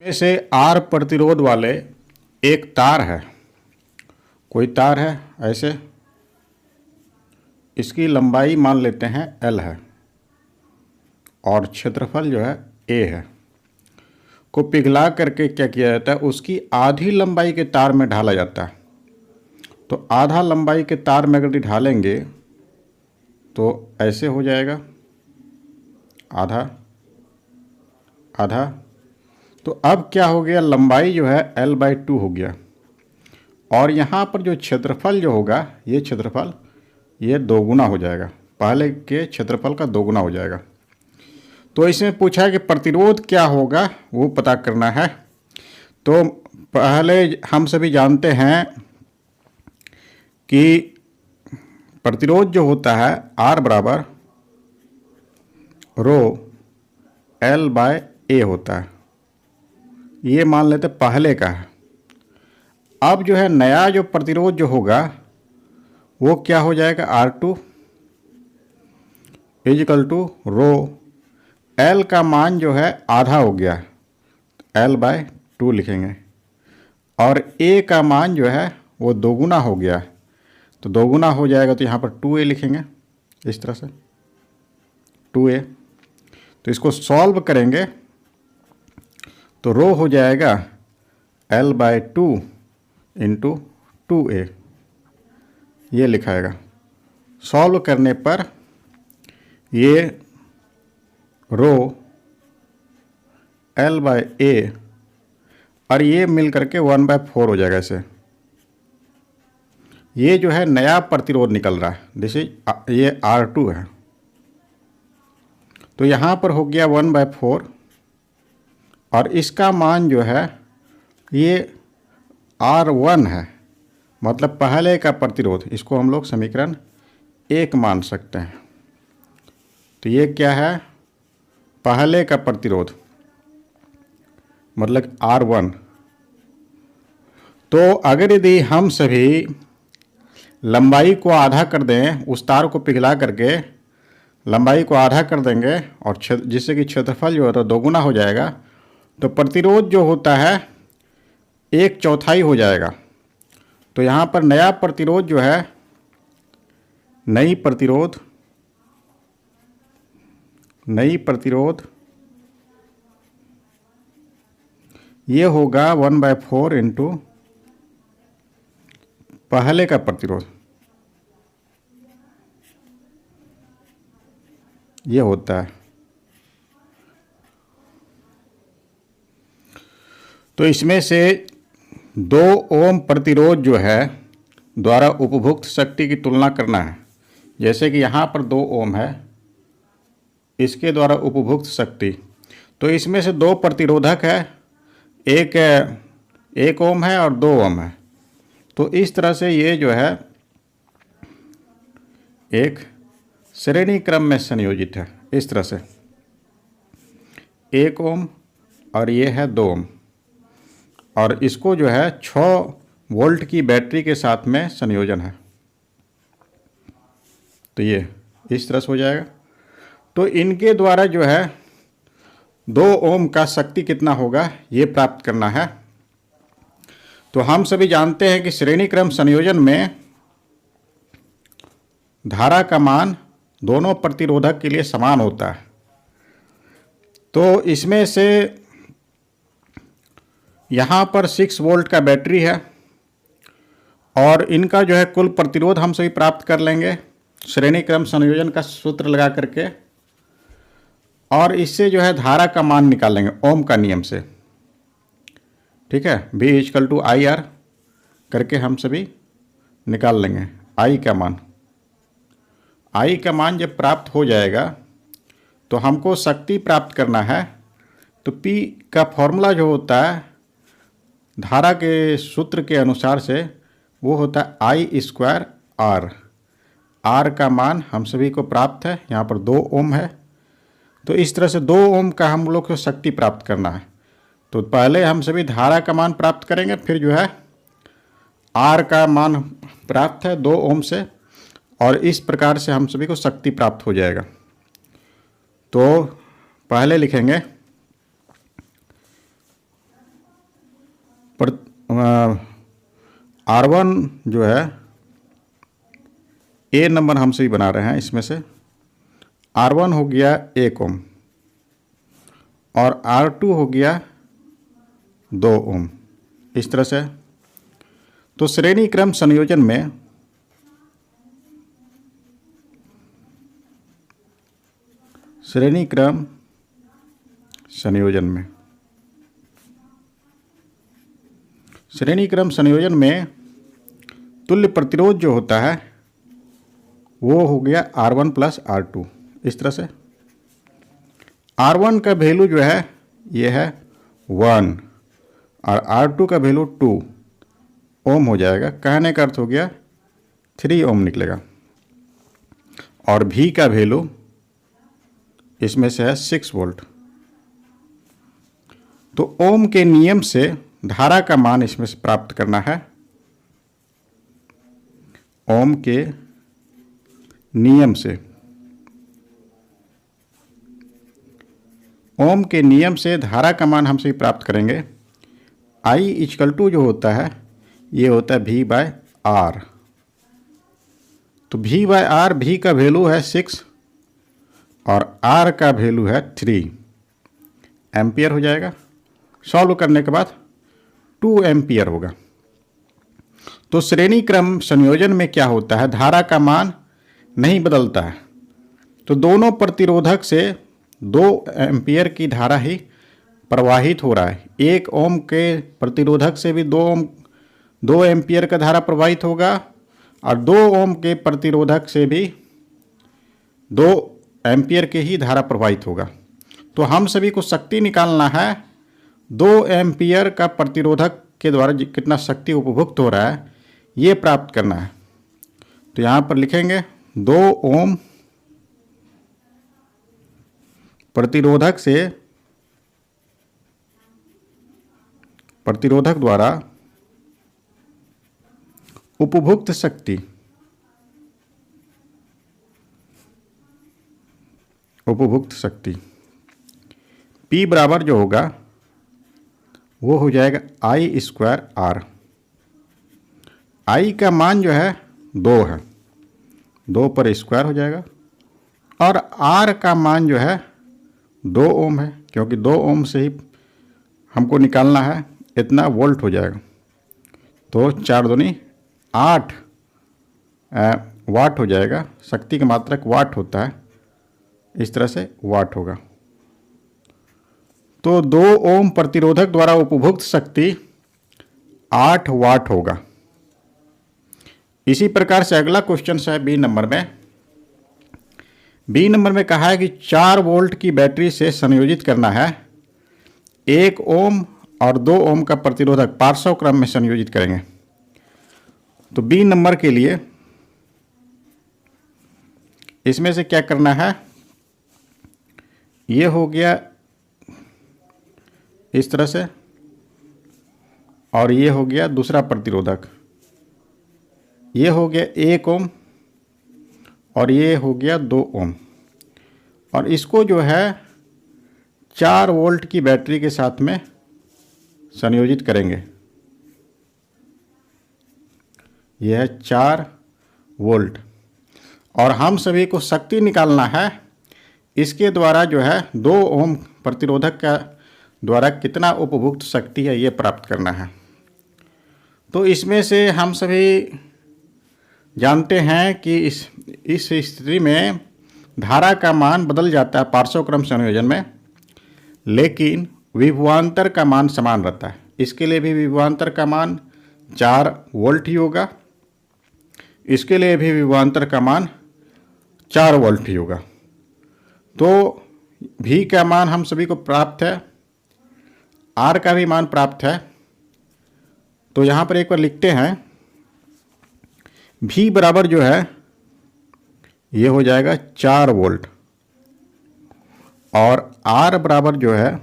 में से आर प्रतिरोध वाले एक तार है, कोई तार है ऐसे, इसकी लंबाई मान लेते हैं L है और क्षेत्रफल जो है A है, को पिघला करके क्या किया जाता है, उसकी आधी लंबाई के तार में ढाला जाता है। तो आधा लंबाई के तार में अगर ढालेंगे तो ऐसे हो जाएगा, आधा आधा। तो अब क्या हो गया, लंबाई जो है L/2 हो गया और यहाँ पर जो क्षेत्रफल जो होगा, ये क्षेत्रफल ये दोगुना हो जाएगा, पहले के क्षेत्रफल का दोगुना हो जाएगा। तो इसमें पूछा है कि प्रतिरोध क्या होगा वो पता करना है। तो पहले हम सभी जानते हैं कि प्रतिरोध जो होता है R बराबर रो L/A होता है, ये मान लेते पहले का है। अब जो है नया जो प्रतिरोध जो होगा वो क्या हो जाएगा, R2 = रो L का मान जो है आधा हो गया, L/2 लिखेंगे, और A का मान जो है वो दोगुना हो गया, तो दोगुना हो जाएगा तो यहाँ पर 2A लिखेंगे, इस तरह से 2A। तो इसको सॉल्व करेंगे तो रो हो जाएगा L/2 × 2A, ये लिखाएगा। सॉल्व करने पर ये रो L/A और ये मिल करके 1/4 हो जाएगा ऐसे। ये जो है नया प्रतिरोध निकल रहा है, जैसे ये R2 है, तो यहाँ पर हो गया 1/4 और इसका मान जो है ये R1 है, मतलब पहले का प्रतिरोध। इसको हम लोग समीकरण 1 मान सकते हैं। तो ये क्या है, पहले का प्रतिरोध मतलब R1। तो अगर यदि हम सभी लंबाई को आधा कर दें, उस तार को पिघला करके लंबाई को आधा कर देंगे और जिससे कि क्षेत्रफल जो है तो दोगुना हो जाएगा, तो प्रतिरोध जो होता है 1/4 हो जाएगा। तो यहाँ पर नया प्रतिरोध जो है, नई प्रतिरोध ये होगा 1/4 × पहले का प्रतिरोध, ये होता है। तो इसमें से 2 ओम प्रतिरोध जो है द्वारा उपभुक्त शक्ति की तुलना करना है। जैसे कि यहाँ पर 2 ओम है, इसके द्वारा उपभुक्त शक्ति, तो इसमें से 2 प्रतिरोधक है, एक 1 ओम है और 2 ओम है। तो इस तरह से ये जो है एक श्रेणी क्रम में संयोजित है, इस तरह से 1 ओम और ये है 2 ओम, और इसको जो है 6 वोल्ट की बैटरी के साथ में संयोजन है। तो ये इस तरह से हो जाएगा। तो इनके द्वारा जो है 2 ओम का शक्ति कितना होगा ये प्राप्त करना है। तो हम सभी जानते हैं कि श्रेणी क्रम संयोजन में धारा का मान दोनों प्रतिरोधक के लिए समान होता है। तो इसमें से यहाँ पर 6 वोल्ट का बैटरी है और इनका जो है कुल प्रतिरोध हम सभी प्राप्त कर लेंगे श्रेणी क्रम संयोजन का सूत्र लगा करके, और इससे जो है धारा का मान निकालेंगे ओम का नियम से। ठीक है, V = IR करके हम सभी निकाल लेंगे I का मान। I का मान जब प्राप्त हो जाएगा तो हमको शक्ति प्राप्त करना है। तो P का फॉर्मूला जो होता है धारा के सूत्र के अनुसार से वो होता है I² R। R का मान हम सभी को प्राप्त है, यहाँ पर 2 ओम है। तो इस तरह से 2 ओम का हम लोग को शक्ति प्राप्त करना है। तो पहले हम सभी धारा का मान प्राप्त करेंगे, फिर जो है R का मान प्राप्त है 2 ओम से, और इस प्रकार से हम सभी को शक्ति प्राप्त हो जाएगा। तो पहले लिखेंगे पर R1 जो है ए नंबर हम सभी बना रहे हैं, इसमें से R1 हो गया 1 ओम और R2 हो गया 2 ओम, इस तरह से। तो श्रेणी क्रम संयोजन में श्रेणी क्रम संयोजन में तुल्य प्रतिरोध जो होता है वो हो गया R1 प्लस R2, इस तरह से। R1 का वैल्यू जो है ये है 1 और R2 का वैल्यू 2 ओम हो जाएगा। कहने का अर्थ हो गया 3 ओम निकलेगा। और V का वैल्यू इसमें से है 6 वोल्ट। तो ओम के नियम से धारा का मान इसमें से प्राप्त करना है। ओम के नियम से धारा का मान हम सभी प्राप्त करेंगे। I इक्वल टू जो होता है ये होता है V बाय R। तो V बाय R, V का वैल्यू है 6 और R का वैल्यू है 3 एम्पियर हो जाएगा। सॉल्व करने के बाद 2 एम्पियर होगा। तो श्रेणी क्रम संयोजन में क्या होता है, धारा का मान नहीं बदलता है। तो दोनों प्रतिरोधक से 2 एम्पियर की धारा ही प्रवाहित हो रहा है। 1 ओम के प्रतिरोधक से भी 2 एम्पियर का धारा प्रवाहित होगा और 2 ओम के प्रतिरोधक से भी 2 एम्पियर के ही धारा प्रवाहित होगा। तो हम सभी को शक्ति निकालना है। 2 एम्पियर का प्रतिरोधक के द्वारा कितना शक्ति उपभुक्त हो रहा है ये प्राप्त करना है। तो यहाँ पर लिखेंगे 2 ओम प्रतिरोधक द्वारा उपभुक्त शक्ति P बराबर जो होगा वो हो जाएगा I स्क्वायर R। I का मान जो है 2 है, 2 पर स्क्वायर हो जाएगा और R का मान जो है 2 ओम है, क्योंकि 2 ओम से ही हमको निकालना है, इतना वोल्ट हो जाएगा। तो 4 दूनी 8 वाट हो जाएगा। शक्ति का मात्रक वाट होता है, इस तरह से वाट होगा। तो 2 ओम प्रतिरोधक द्वारा उपभुक्त शक्ति 8 वाट होगा। इसी प्रकार से अगला क्वेश्चन है बी नंबर में कहा है कि 4 वोल्ट की बैटरी से संयोजित करना है। 1 ओम और 2 ओम का प्रतिरोधक पार्श्व क्रम में संयोजित करेंगे। तो बी नंबर के लिए इसमें से क्या करना है, ये हो गया इस तरह से और ये हो गया दूसरा प्रतिरोधक, ये हो गया 1 ओम और ये हो गया 2 ओम। और इसको जो है 4 वोल्ट की बैटरी के साथ में संयोजित करेंगे। यह है 4 वोल्ट और हम सभी को शक्ति निकालना है। इसके द्वारा जो है 2 ओम प्रतिरोधक का द्वारा कितना उपभुक्त शक्ति है ये प्राप्त करना है। तो इसमें से हम सभी जानते हैं कि इस स्थिति में धारा का मान बदल जाता है पार्श्व क्रम संयोजन में, लेकिन विभवांतर का मान समान रहता है। इसके लिए भी विभवांतर का मान 4 वोल्ट ही होगा, इसके लिए भी विभवांतर का मान 4 वोल्ट ही होगा। तो V का मान हम सभी को प्राप्त है, R का भी मान प्राप्त है। तो यहाँ पर एक बार लिखते हैं, V बराबर जो है ये हो जाएगा 4 वोल्ट और R बराबर जो है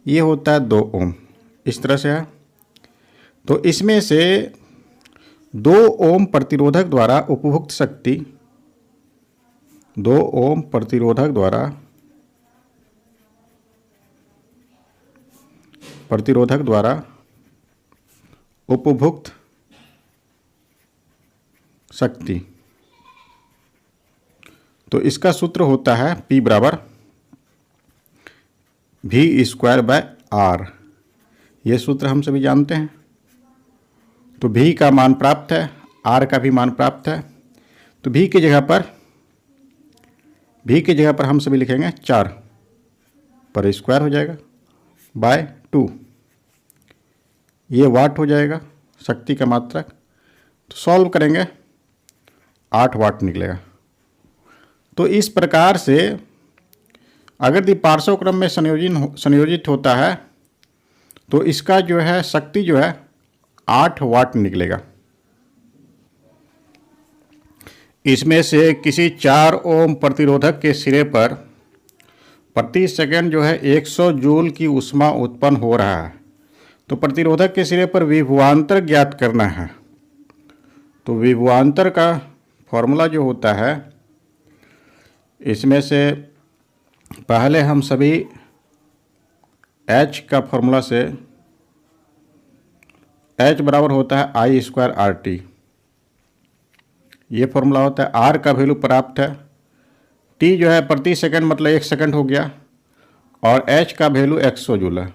ये होता है 2 ओम, इस तरह से है। तो इसमें से 2 ओम प्रतिरोधक द्वारा उपभुक्त शक्ति 2 ओम प्रतिरोधक द्वारा उपभुक्त शक्ति। तो इसका सूत्र होता है P बराबर V²/R। ये सूत्र हम सभी जानते हैं। तो V का मान प्राप्त है, R का भी मान प्राप्त है। तो V की जगह पर हम सभी लिखेंगे 4 पर स्क्वायर हो जाएगा बाय 2। ये वाट हो जाएगा, शक्ति का मात्रक। तो सॉल्व करेंगे 8 वाट निकलेगा। तो इस प्रकार से अगर पार्श्व क्रम में संयोजित होता है तो इसका जो है शक्ति जो है 8 वाट निकलेगा। इसमें से किसी 4 ओम प्रतिरोधक के सिरे पर प्रति सेकंड जो है 100 जूल की ऊष्मा उत्पन्न हो रहा है। तो प्रतिरोधक के सिरे पर विभवांतर ज्ञात करना है। तो विभवांतर का फॉर्मूला जो होता है, इसमें से पहले हम सभी H का फॉर्मूला से H बराबर होता है I²RT। ये फॉर्मूला होता है। R का वैल्यू प्राप्त है, T जो है प्रति सेकंड मतलब 1 सेकंड हो गया, और H का वैल्यू 100 जूल है।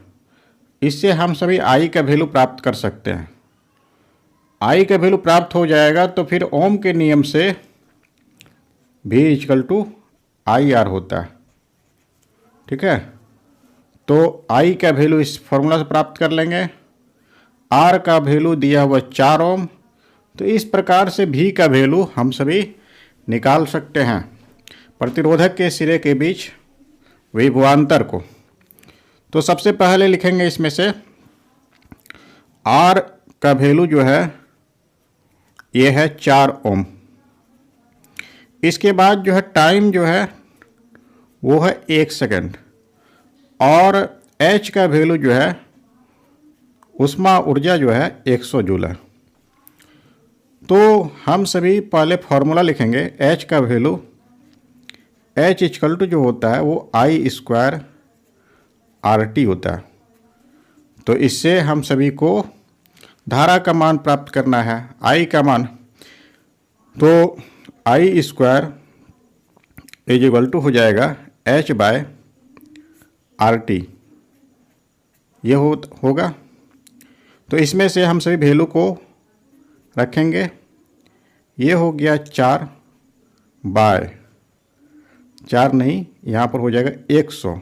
इससे हम सभी I का वैल्यू प्राप्त कर सकते हैं। I का वैल्यू प्राप्त हो जाएगा तो फिर ओम के नियम से V=IR होता है। ठीक है, तो I का वैल्यू इस फॉर्मूला से प्राप्त कर लेंगे। R का वैल्यू दिया हुआ 4 ओम। तो इस प्रकार से V का वैल्यू हम सभी निकाल सकते हैं, प्रतिरोधक के सिरे के बीच विभवांतर को। तो सबसे पहले लिखेंगे इसमें से R का वैल्यू जो है ये है 4 ओम। इसके बाद जो है टाइम जो है वो है 1 सेकंड, और H का वैल्यू जो है ऊष्मा ऊर्जा जो है 100 जूल है। तो हम सभी पहले फॉर्मूला लिखेंगे। H का वैल्यू H जो होता है वो I²RT होता है। तो इससे हम सभी को धारा का मान प्राप्त करना है, I का मान। तो I² हो जाएगा H/RT। ये होगा। तो इसमें से हम सभी वैल्यू को रखेंगे। ये हो गया 4 नहीं, यहाँ पर हो जाएगा 100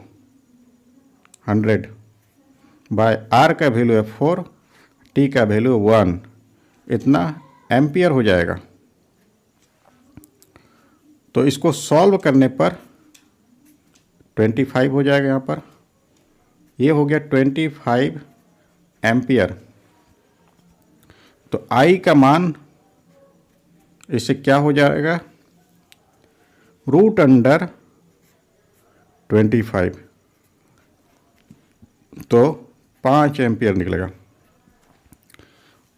बाय R का वैल्यू है 4, T का वैल्यू 1, इतना एम्पियर हो जाएगा। तो इसको सॉल्व करने पर 25 हो जाएगा। यहाँ पर ये हो गया 25 एम्पियर। तो I का मान इससे क्या हो जाएगा, √25, तो 5 एम्पियर निकलेगा।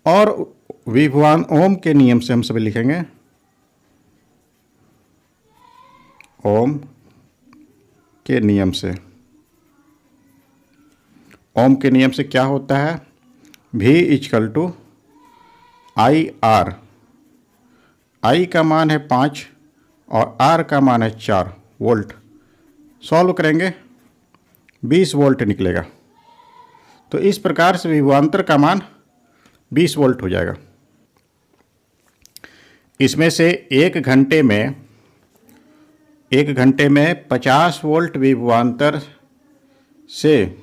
और विभवान ओम के नियम से हम सभी लिखेंगे, ओम के नियम से। ओम के नियम से क्या होता है, V=IR। I का मान है 5 और R का मान है 4 वोल्ट। सॉल्व करेंगे 20 वोल्ट निकलेगा। तो इस प्रकार से विभवांतर का मान 20 वोल्ट हो जाएगा। इसमें से 1 घंटे में 50 वोल्ट विभवांतर से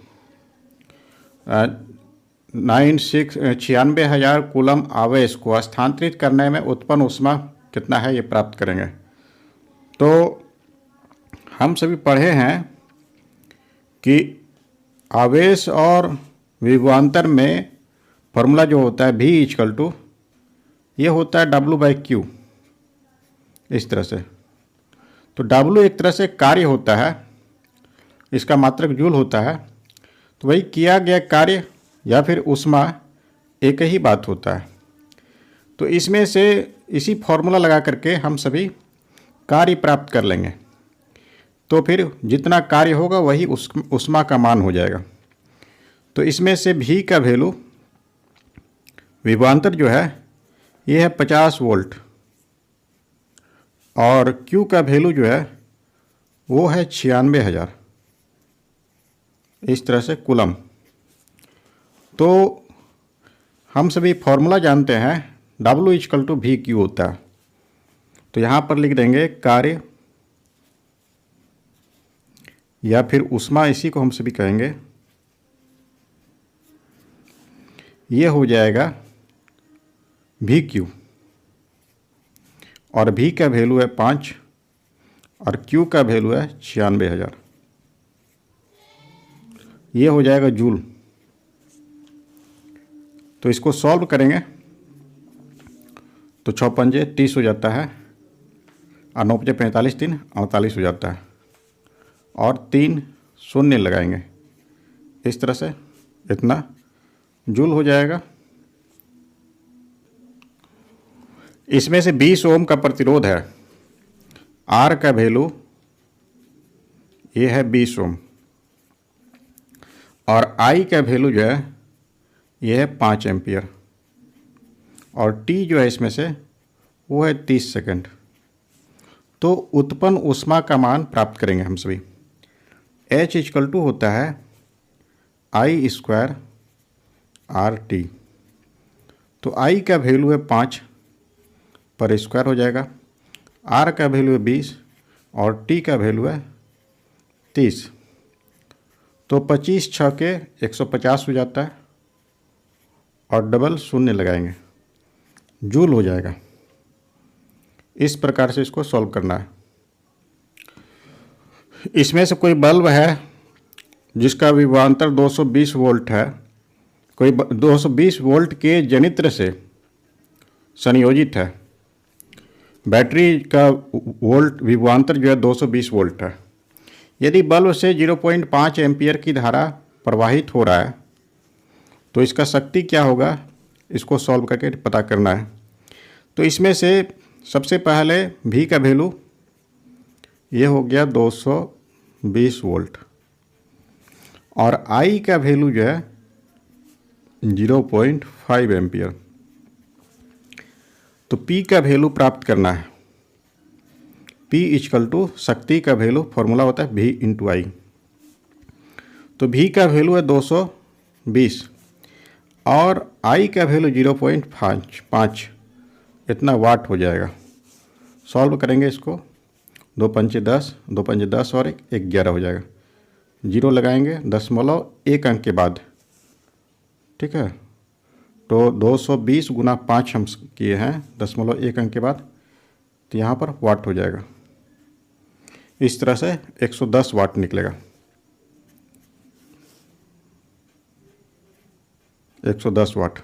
96,000 कूलम आवेश को स्थानांतरित करने में उत्पन्न ऊष्मा कितना है, ये प्राप्त करेंगे। तो हम सभी पढ़े हैं कि आवेश और विभवांतर में फॉर्मूला जो होता है V=, ये होता है W/Q, इस तरह से। तो W एक तरह से कार्य होता है, इसका मात्रक जूल होता है। तो वही किया गया कार्य या फिर ऊष्मा एक ही बात होता है। तो इसमें से इसी फॉर्मूला लगा करके हम सभी कार्य प्राप्त कर लेंगे। तो फिर जितना कार्य होगा वही ऊष्मा का मान हो जाएगा। तो इसमें से V का वैल्यू विभवांतर जो है ये है 50 वोल्ट और Q का वैल्यू जो है वो है 96,000, इस तरह से कूलम। तो हम सभी फॉर्मूला जानते हैं W=VQ होता है। तो यहाँ पर लिख देंगे कार्य या फिर ऊष्मा, इसी को हम सभी कहेंगे। ये हो जाएगा VQ और V का वैल्यू है 5 और Q का वैल्यू है 96,000। ये हो जाएगा जूल। तो इसको सॉल्व करेंगे तो 6 पंजे 30 हो जाता है और 9 पंजे 45, 3 48 हो जाता है और 3 शून्य लगाएंगे, इस तरह से इतना जूल हो जाएगा। इसमें से 20 ओम का प्रतिरोध है, R का वैल्यू ये है 20 ओम और I का वैल्यू जो है ये है 5 एम्पियर और T जो है इसमें से वो है 30 सेकंड। तो उत्पन्न ऊष्मा का मान प्राप्त करेंगे हम सभी। H होता है I² RT। तो I का वैल्यू है 5 पर स्क्वायर हो जाएगा, R का वैल्यू है 20 और T का वैल्यू है 30। तो 25 6 के 150 हो जाता है और डबल शून्य लगाएंगे, जूल हो जाएगा। इस प्रकार से इसको सॉल्व करना है। इसमें से कोई बल्ब है जिसका विभवांतर 220 वोल्ट है, कोई 220 वोल्ट के जनित्र से संयोजित है। बैटरी का वोल्ट विभवांतर जो है 220 वोल्ट है। यदि बल्ब से 0.5 एम्पियर की धारा प्रवाहित हो रहा है तो इसका शक्ति क्या होगा, इसको सॉल्व करके पता करना है। तो इसमें से सबसे पहले V का वैल्यू ये हो गया 220 वोल्ट और I का वैल्यू जो है 0.5 एम्पियर। तो P का वैल्यू प्राप्त करना है। P शक्ति का वैल्यू फॉर्मूला होता है V × I। तो V का वैल्यू है 220 और I का वैल्यू 0.5 इतना वाट हो जाएगा। सॉल्व करेंगे इसको, 2 पंचे 10, 2 पंचे 10 और 1 11 हो जाएगा। जीरो लगाएंगे 0.1 अंक के बाद, ठीक है। तो 220 गुना 5 हम किए हैं 0.1 अंक के बाद, तो यहाँ पर वाट हो जाएगा। इस तरह से 110 वाट निकलेगा। 110 वाट।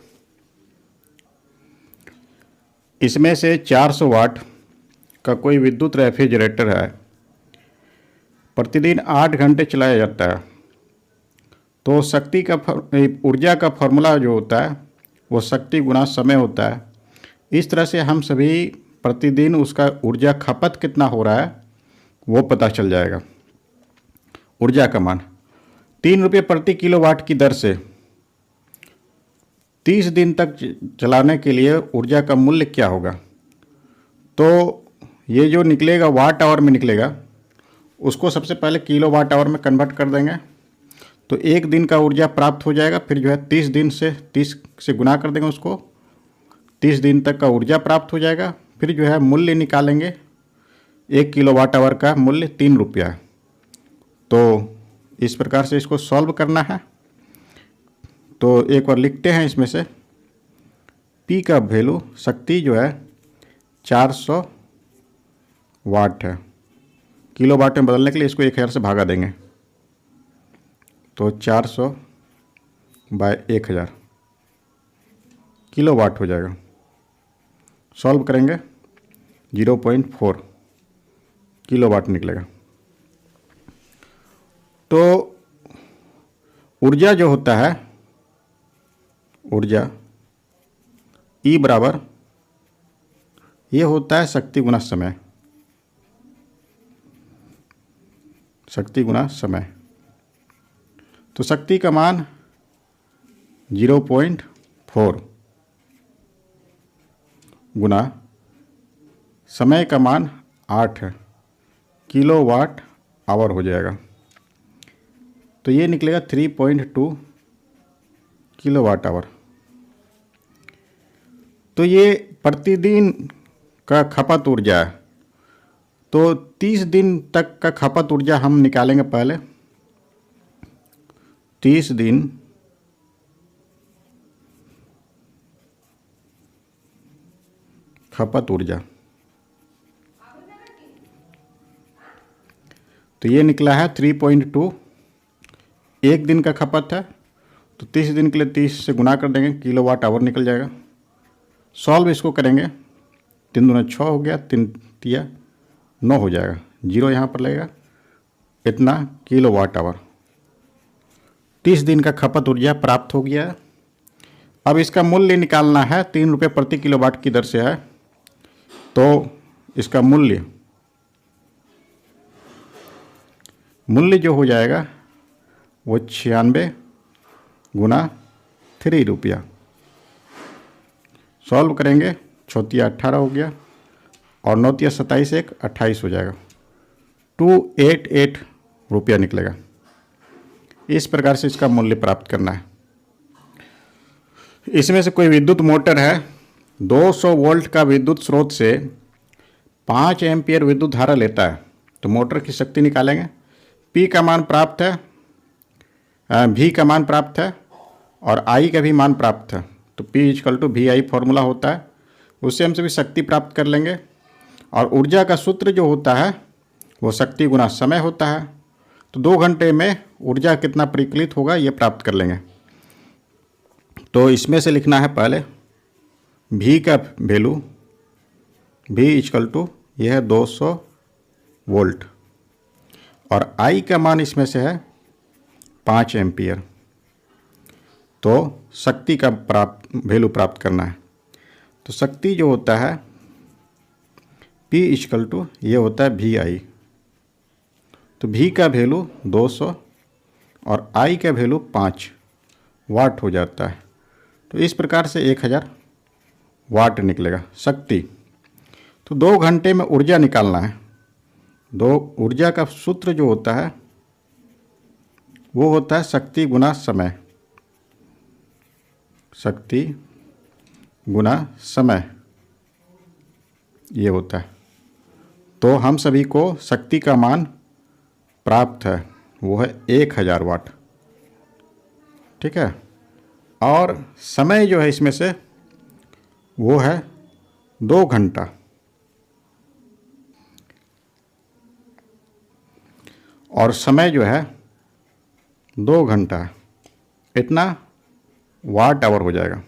इसमें से 400 वाट का कोई विद्युत रेफ्रिजरेटर है, प्रतिदिन 8 घंटे चलाया जाता है। तो शक्ति का ऊर्जा का फॉर्मूला जो होता है वो शक्ति गुना समय होता है। इस तरह से हम सभी प्रतिदिन उसका ऊर्जा खपत कितना हो रहा है वो पता चल जाएगा। ऊर्जा का मान 3 रुपये प्रति किलोवाट की दर से 30 दिन तक चलाने के लिए ऊर्जा का मूल्य क्या होगा। तो ये जो निकलेगा वाट आवर में निकलेगा, उसको सबसे पहले किलो वाट आवर में कन्वर्ट कर देंगे तो 1 दिन का ऊर्जा प्राप्त हो जाएगा। फिर जो है 30 दिन से 30 से गुना कर देंगे, उसको 30 दिन तक का ऊर्जा प्राप्त हो जाएगा। फिर जो है मूल्य निकालेंगे, 1 किलो वाट आवर का मूल्य 3 रुपया है। तो इस प्रकार से इसको सॉल्व करना है। तो एक बार लिखते हैं इसमें से P का वैल्यू शक्ति जो है 400 वाट है। किलो वाट में बदलने के लिए इसको 1000 से भागा देंगे तो 400 बाय 1000 किलो वाट हो जाएगा। सॉल्व करेंगे 0.4 किलो वाट निकलेगा। तो ऊर्जा जो होता है, ऊर्जा E बराबर ये होता है शक्ति गुना समय, शक्ति गुना समय। तो शक्ति का मान 0.4 गुना समय का मान 8 है, किलोवाट आवर हो जाएगा। तो ये निकलेगा 3.2 किलोवाट आवर। तो ये प्रतिदिन का खपत ऊर्जा है। तो 30 दिन तक का खपत ऊर्जा हम निकालेंगे पहले। 30 दिन खपत ऊर्जा, तो ये निकला है 3.2। एक दिन का खपत है तो 30 दिन के लिए 30 से गुना कर देंगे, किलोवाट आवर निकल जाएगा। सॉल्व इसको करेंगे, 3 दूना 6 हो गया, 3 तिया 9 हो जाएगा, 0 यहाँ पर लगेगा। इतना किलोवाट आवर 30 दिन का खपत ऊर्जा प्राप्त हो गया है। अब इसका मूल्य निकालना है, 3 रुपये प्रति किलोवाट की दर से है। तो इसका मूल्य जो हो जाएगा वो 96 गुना 3 रुपया। सॉल्व करेंगे, 6 18 हो गया और 9 27 एक 28 हो जाएगा, 288 रुपया निकलेगा। इस प्रकार से इसका मूल्य प्राप्त करना है। इसमें से कोई विद्युत मोटर है, 200 वोल्ट का विद्युत स्रोत से 5 एम्पियर विद्युत धारा लेता है, तो मोटर की शक्ति निकालेंगे। P का मान प्राप्त है, V का मान प्राप्त है और I का भी मान प्राप्त है। तो P = VI फॉर्मूला होता है, उससे हम सभी शक्ति प्राप्त कर लेंगे। और ऊर्जा का सूत्र जो होता है वो शक्ति गुना समय होता है। तो 2 घंटे में ऊर्जा कितना परिकलित होगा ये प्राप्त कर लेंगे। तो इसमें से लिखना है पहले V का वैल्यू, V = यह है 200 वोल्ट और I का मान इसमें से है 5 एम्पियर। तो शक्ति का वैल्यू प्राप्त करना है। तो शक्ति जो होता है P = ये होता है VI। तो V का वैल्यू 200 और I का वैल्यू 5 वाट हो जाता है। तो इस प्रकार से 1000 वाट निकलेगा शक्ति। तो 2 घंटे में ऊर्जा निकालना है। ऊर्जा का सूत्र जो होता है वो होता है शक्ति गुना समय, शक्ति गुना समय ये होता है। तो हम सभी को शक्ति का मान प्राप्त है, वो है 1000 वाट। ठीक है। और समय जो है इसमें से वो है 2 घंटा। और समय जो है 2 घंटा है, इतना वाट आवर हो जाएगा।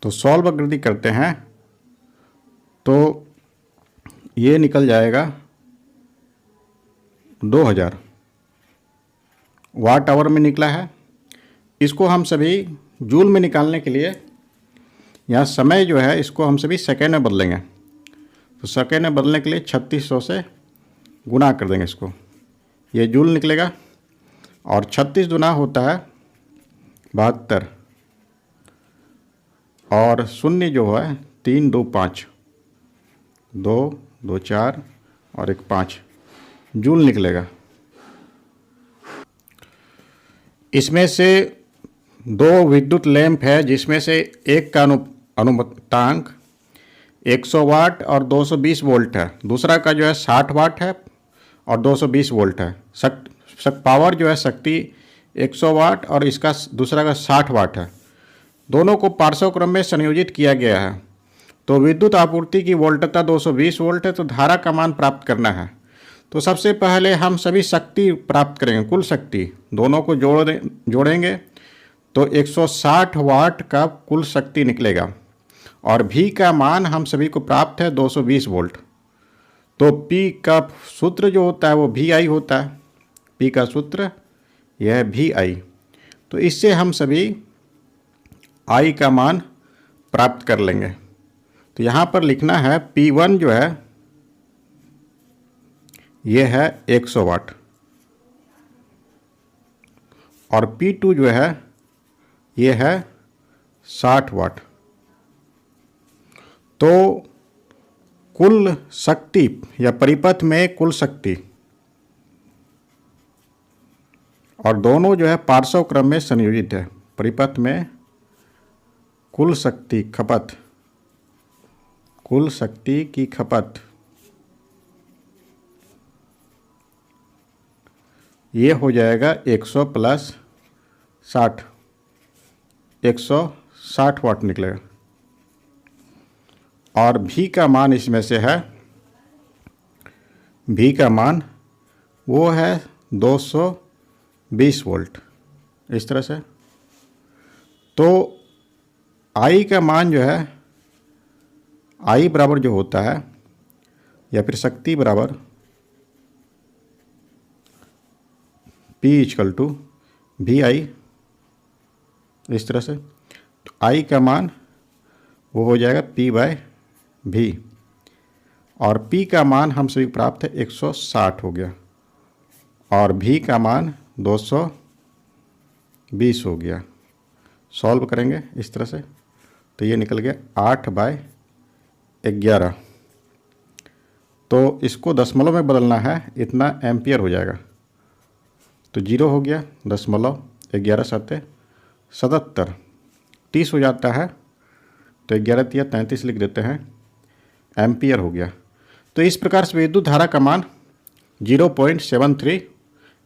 तो सॉल्व अगर करते हैं तो ये निकल जाएगा 2000 वाट आवर में निकला है। इसको हम सभी जूल में निकालने के लिए यहाँ समय जो है इसको हम सभी सेकेंड में बदलेंगे। तो सेकेंड में बदलने के लिए 3600 से गुना कर देंगे इसको, ये जूल निकलेगा। और 36 गुना होता है 72 और शून्य जो है 3 2 5, 2 2 4 और 1 5 जूल निकलेगा। इसमें से 2 विद्युत लैंप है जिसमें से एक का अनुमतांक 100 वाट और 220 वोल्ट है, दूसरा का जो है 60 वाट है और 220 वोल्ट है। पावर जो है शक्ति 100 वाट और इसका दूसरा का 60 वाट है। दोनों को पार्श्व क्रम में संयोजित किया गया है। तो विद्युत आपूर्ति की वोल्टता 220 वोल्ट है, तो धारा का मान प्राप्त करना है। तो सबसे पहले हम सभी शक्ति प्राप्त करेंगे, कुल शक्ति दोनों को जोड़ेंगे तो 160 वाट का कुल शक्ति निकलेगा। और V का मान हम सभी को प्राप्त है 220 वोल्ट। तो P का सूत्र जो होता है वो VI होता है, P का सूत्र यह है VI। तो इससे हम सभी I का मान प्राप्त कर लेंगे। तो यहाँ पर लिखना है P1 जो है ये है 100 वाट और P2 जो है ये है 60 वाट। तो कुल शक्ति या परिपथ में कुल शक्ति, और दोनों जो है पार्श्व क्रम में संयोजित है। परिपथ में कुल शक्ति खपत, कुल शक्ति की खपत ये हो जाएगा 100 प्लस 60, 160 वाट निकलेगा। और भी का मान इसमें से है, भी का मान वो है 220 वोल्ट, इस तरह से। तो आई का मान जो है, आई बराबर जो होता है या फिर शक्ति बराबर P इक्वल टू भी आई, इस तरह से। तो आई का मान वो हो जाएगा P बाय भी, और P का मान हम सभी प्राप्त है 160 हो गया, और भी का मान 220 हो गया। सॉल्व करेंगे इस तरह से तो ये निकल गया 8/11। तो इसको दशमलव में बदलना है, इतना एम्पियर हो जाएगा। तो 0 हो गया, 0.11 7 77, 30 हो जाता है। तो 11 या 33 लिख देते हैं, एम्पियर हो गया। तो इस प्रकार से विद्युत धारा का मान 0.73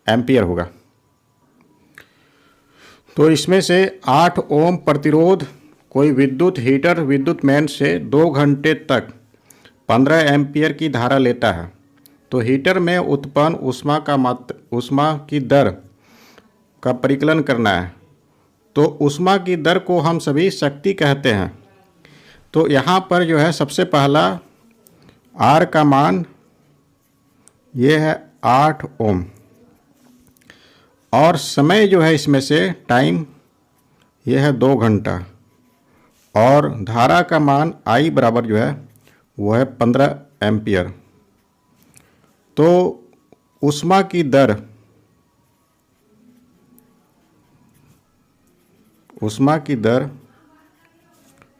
एम्पियर होगा। तो इसमें से 8 ओम प्रतिरोध कोई विद्युत हीटर विद्युत मैन से 2 घंटे तक 15 एम्पियर की धारा लेता है। तो हीटर में उत्पन्न ऊष्मा की दर का परिकलन करना है। तो ऊष्मा की दर को हम सभी शक्ति कहते हैं। तो यहाँ पर जो है सबसे पहला R का मान ये है 8 ओम, और समय जो है इसमें से टाइम ये है 2 घंटा, और धारा का मान I बराबर जो है वो है 15 एम्पियर। तो ऊष्मा की दर, ऊष्मा की दर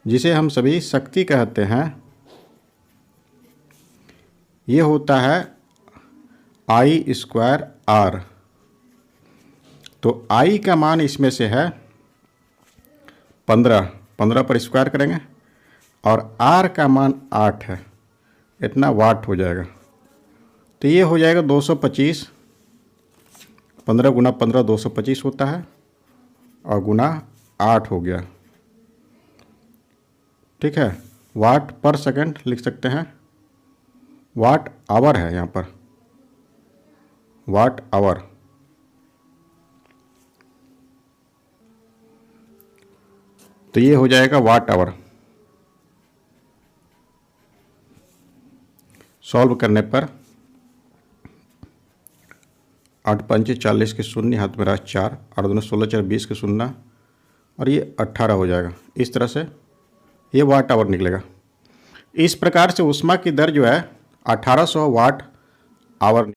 जिसे हम सभी शक्ति कहते हैं, ये होता है I² R। तो I का मान इसमें से है 15 पर स्क्वायर करेंगे, और R का मान 8 है, इतना वाट हो जाएगा। तो ये हो जाएगा 225, 15 गुना 15 225 होता है, और गुना 8 हो गया। ठीक है, वाट पर सेकंड लिख सकते हैं, वाट आवर है यहाँ पर, वाट आवर। तो ये हो जाएगा वाट आवर। सॉल्व करने पर 8 5 40 के शून्य, हाथ में रहा 4, 8 2 16 4 20 के शून्य, और ये 18 हो जाएगा। इस तरह से ये वाट आवर निकलेगा। इस प्रकार से ऊष्मा की दर जो है 1800 वाट आवर